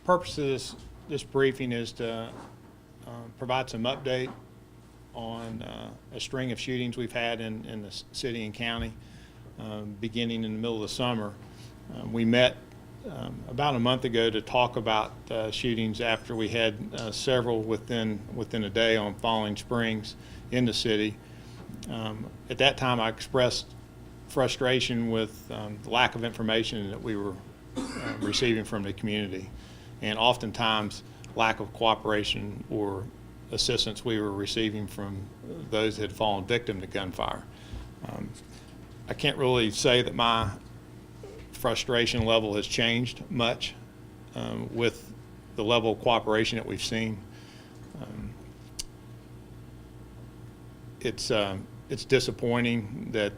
Purpose of this briefing is to provide some update on a string of shootings we've had in the city and county, beginning in the middle of the summer. We met about a month ago to talk about shootings after we had several within a day on Falling Springs in the city. At that time, I expressed frustration with the lack of information that we were receiving from the community, and oftentimes lack of cooperation or assistance we were receiving from those that had fallen victim to gunfire. I can't really say that my frustration level has changed much with the level of cooperation that we've seen. It's disappointing that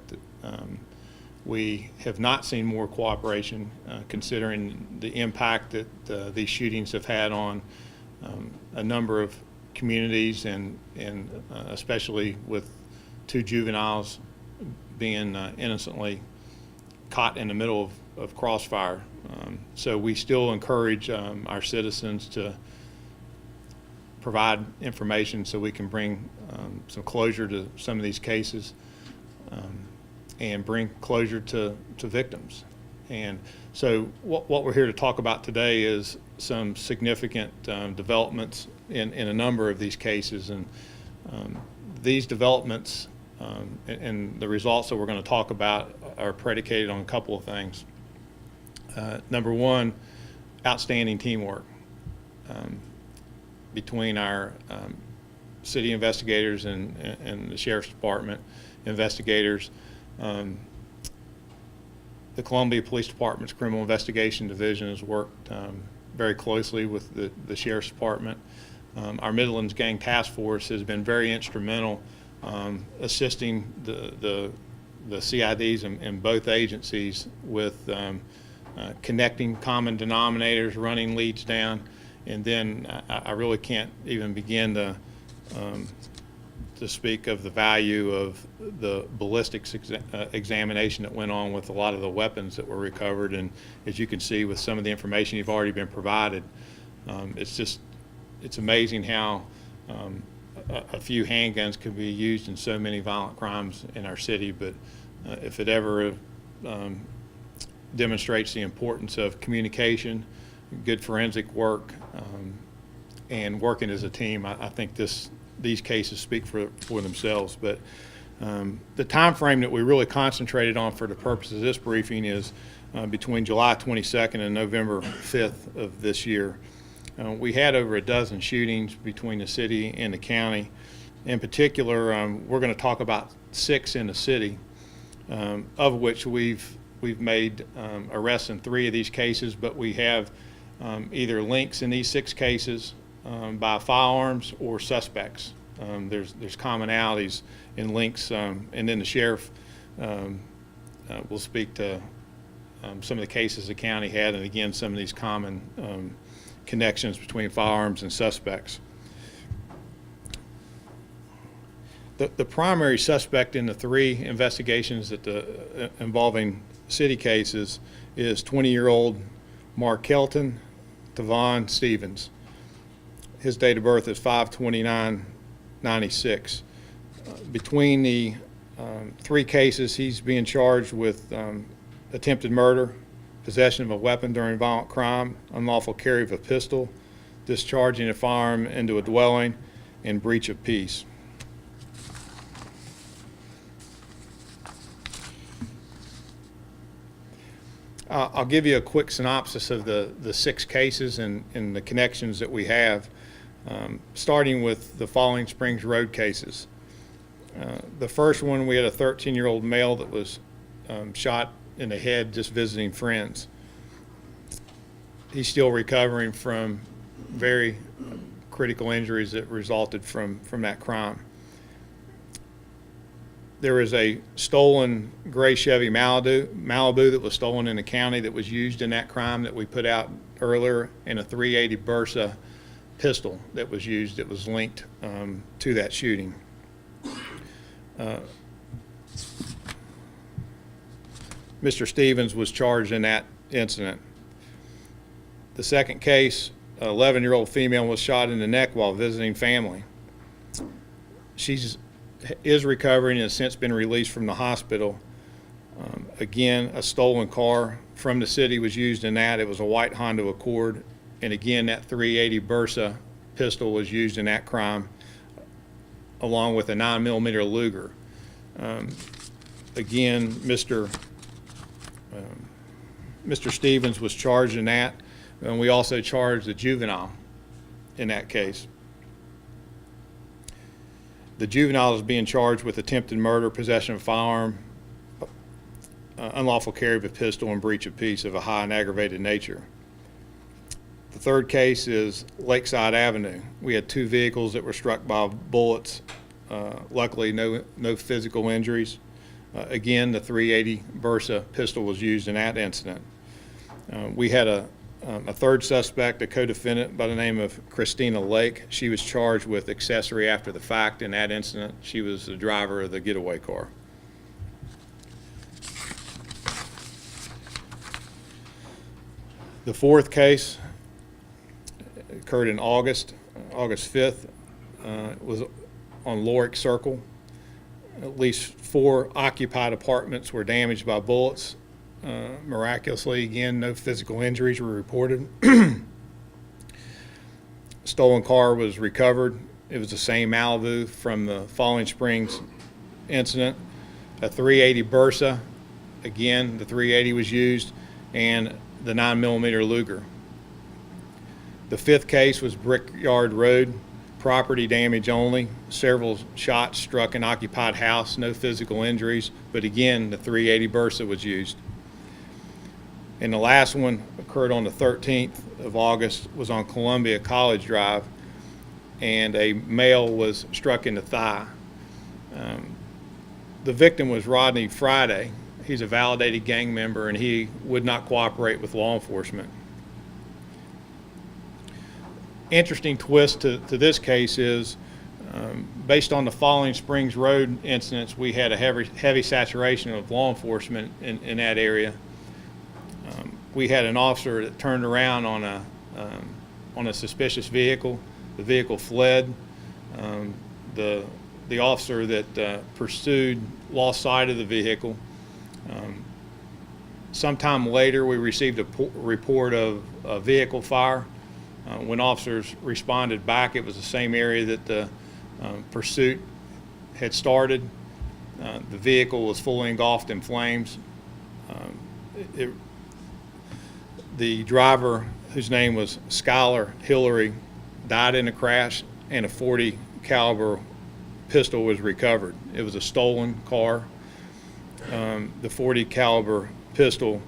we have not seen more cooperation, considering the impact that these shootings have had on a number of communities, and especially with two juveniles being innocently caught in the middle of crossfire. So we still encourage our citizens to provide information so we can bring some closure to some of these cases, and bring closure to victims. And so what we're here to talk about today is some significant developments in a number of these cases, and these developments and the results that we're going to talk about are predicated on a couple of things. Number one, outstanding teamwork between our city investigators and the Sheriff's Department investigators. The Columbia Police Department's Criminal Investigation Division has worked very closely with the Sheriff's Department. Our Midlands Gang Task Force has been very instrumental assisting the CIDs in both agencies with connecting common denominators, running leads down, and then I really can't even begin to speak of the value of the ballistics examination that went on with a lot of the weapons that were recovered. And as you can see with some of the information you've already been provided, it's amazing how a few handguns can be used in so many violent crimes in our city. But if it ever demonstrates the importance of communication, good forensic work, and working as a team, I think these cases speak for themselves. But the time frame that we really concentrated on for the purpose of this briefing is between July 22nd and November 5th of this year. We had over a dozen shootings between the city and the county. In particular, we're going to talk about 6 in the city, of which we've made arrests in 3 of these cases, but we have either links in these 6 cases by firearms or suspects. There's commonalities in links, and then the sheriff will speak to some of the cases the county had, and again some of these common connections between firearms and suspects. The primary suspect in the 3 investigations that involving city cases is 20-year-old Mark Kelton Tavon Stevens. His date of birth is 5/29/96. Between the 3 cases, he's being charged with attempted murder, possession of a weapon during violent crime, unlawful carry of a pistol, discharging a firearm into a dwelling, and breach of peace. I'll give you a quick synopsis of the 6 cases and the connections that we have, starting with the Falling Springs Road cases. The first one, we had a 13-year-old male that was shot in the head just visiting friends. He's still recovering from very critical injuries that resulted from that crime. There was a stolen gray Chevy Malibu that was stolen in the county that was used in that crime that we put out earlier, and a .380 Bersa pistol that was used that was linked to that shooting. Mr. Stevens was charged in that incident. The second case, an 11-year-old female was shot in the neck while visiting family. She is recovering and has since been released from the hospital. Again, a stolen car from the city was used in that. It was a white Honda Accord. And again, that .380 Bersa pistol was used in that crime, along with a 9mm Luger. Again, Mr. Stevens was charged in that, and we also charged the juvenile in that case. The juvenile is being charged with attempted murder, possession of a firearm, unlawful carry of a pistol, and breach of peace of a high and aggravated nature. The third case is Lakeside Avenue. We had 2 vehicles that were struck by bullets. Luckily, no physical injuries. Again, the .380 Bersa pistol was used in that incident. We had a third suspect, a co-defendant by the name of Christina Lake. She was charged with accessory after the fact in that incident. She was the driver of the getaway car. The fourth case occurred in August 5th. It was on Lorick Circle. At least 4 occupied apartments were damaged by bullets. Miraculously, again, no physical injuries were reported. Stolen car was recovered. It was the same Malibu from the Falling Springs incident. A .380 Bersa, again, the .380 was used, and the 9mm Luger. The fifth case was Brickyard Road, property damage only. Several shots struck an occupied house, no physical injuries, but again, the .380 Bersa was used. And the last one occurred on the 13th of August, was on Columbia College Drive, and a male was struck in the thigh. The victim was Rodney Friday. He's a validated gang member, and he would not cooperate with law enforcement. Interesting twist to this case is, based on the Falling Springs Road incidents, we had a heavy saturation of law enforcement in that area. We had an officer that turned around on a suspicious vehicle. The vehicle fled. The officer that pursued lost sight of the vehicle. Sometime later, we received a report of a vehicle fire. When officers responded back, it was the same area that the pursuit had started. The vehicle was fully engulfed in flames. The driver, whose name was Skylar Hillary, died in a crash, and a .40 caliber pistol was recovered. It was a stolen car. The .40 caliber pistol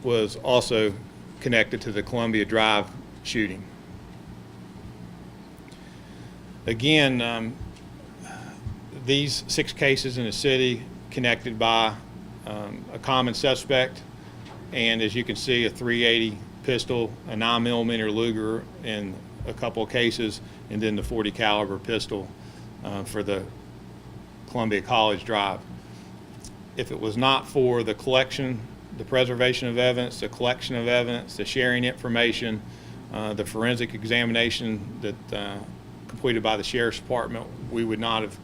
was also connected to the Columbia Drive shooting. Again, these 6 cases in the city connected by a common suspect, and as you can see, a .380 pistol, a 9mm Luger in a couple of cases, and then the .40 caliber pistol for the Columbia College Drive. If it was not for the collection, the preservation of evidence, the collection of evidence, the sharing information, the forensic examination that completed by the Sheriff's Department, we would not have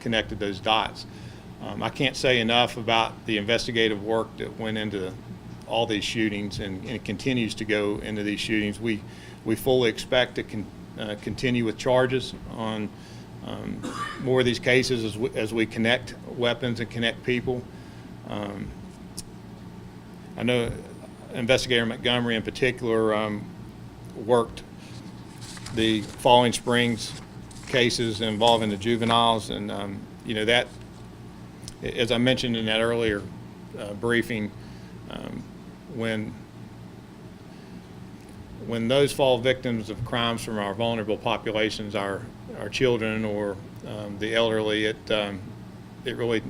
connected those dots. I can't say enough about the investigative work that went into all these shootings, and it continues to go into these shootings. We fully expect to continue with charges on more of these cases as we connect weapons and connect people. I know Investigator Montgomery in particular worked the Falling Springs cases involving the juveniles, and you know, that, as I mentioned in that earlier briefing, when those fall victims of crimes from our vulnerable populations, our children or the elderly, it really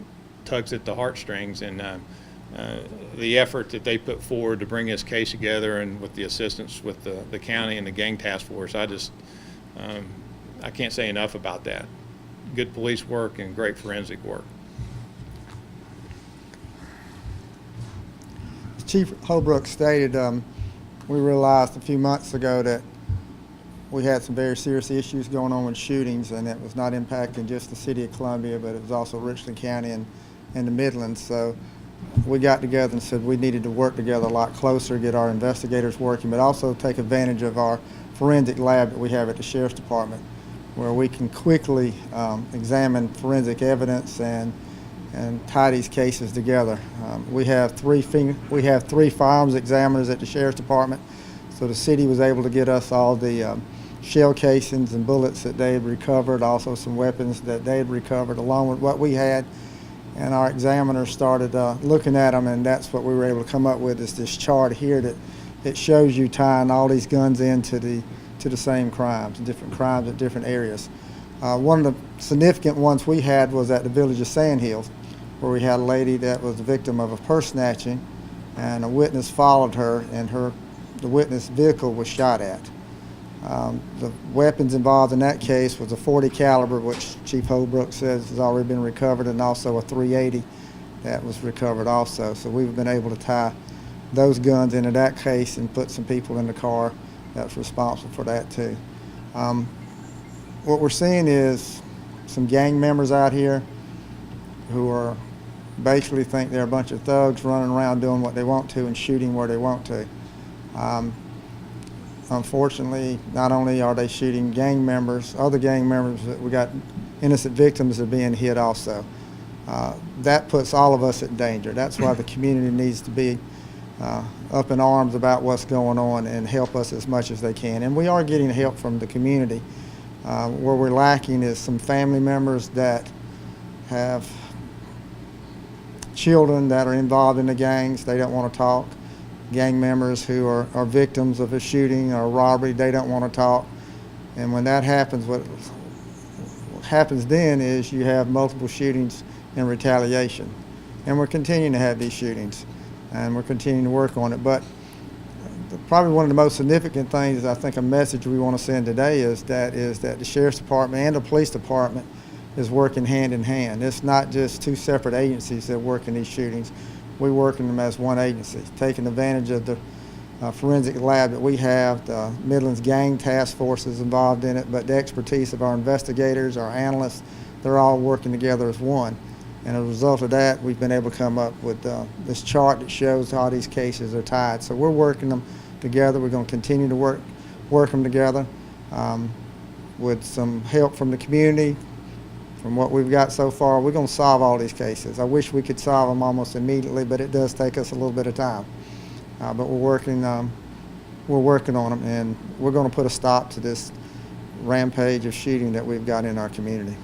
tugs at the heartstrings, and the effort that they put forward to bring this case together, and with the assistance with the county and the gang task force, I can't say enough about that. Good police work and great forensic work. Chief Holbrook stated we realized a few months ago that we had some very serious issues going on with shootings, and it was not impacting just the city of Columbia, but it was also Richland County and the Midlands. So we got together and said we needed to work together a lot closer, get our investigators working, but also take advantage of our forensic lab that we have at the Sheriff's Department, where we can quickly examine forensic evidence and tie these cases together. We have three firearms examiners at the Sheriff's Department, so the city was able to get us all the shell casings and bullets that they had recovered, also some weapons that they had recovered along with what we had, and our examiners started looking at them, and that's what we were able to come up with, is this chart here that shows you tying all these guns into the same crimes, different crimes at different areas. One of the significant ones we had was at the village of Sand Hills, where we had a lady that was the victim of a purse snatching, and a witness followed her, and the witness vehicle was shot at. The weapons involved in that case was a .40 caliber, which Chief Holbrook says has already been recovered, and also a .380 that was recovered also. So we've been able to tie those guns into that case and put some people in the car that's responsible for that too. What we're seeing is some gang members out here who are basically think they're a bunch of thugs running around doing what they want to and shooting where they want to. Unfortunately, not only are they shooting gang members, other gang members, we got innocent victims that are being hit also. That puts all of us at danger. That's why the community needs to be up in arms about what's going on and help us as much as they can. And we are getting help from the community. Where we're lacking is some family members that have children that are involved in the gangs. They don't want to talk. Gang members who are victims of a shooting or a robbery, they don't want to talk. And when that happens, what happens then is you have multiple shootings in retaliation. And we're continuing to have these shootings, and we're continuing to work on it. But probably one of the most significant things, I think, a message we want to send today is that the Sheriff's Department and the Police Department is working hand in hand. It's not just two separate agencies that work in these shootings. We work in them as one agency, taking advantage of the forensic lab that we have. The Midlands Gang Task Force is involved in it, but the expertise of our investigators, our analysts, they're all working together as one. And as a result of that, we've been able to come up with this chart that shows how these cases are tied. So we're working them together. We're going to continue to work them together with some help from the community. From what we've got so far, we're going to solve all these cases. I wish we could solve them almost immediately, but it does take us a little bit of time. But we're working on them, and we're going to put a stop to this rampage of shooting that we've got in our community.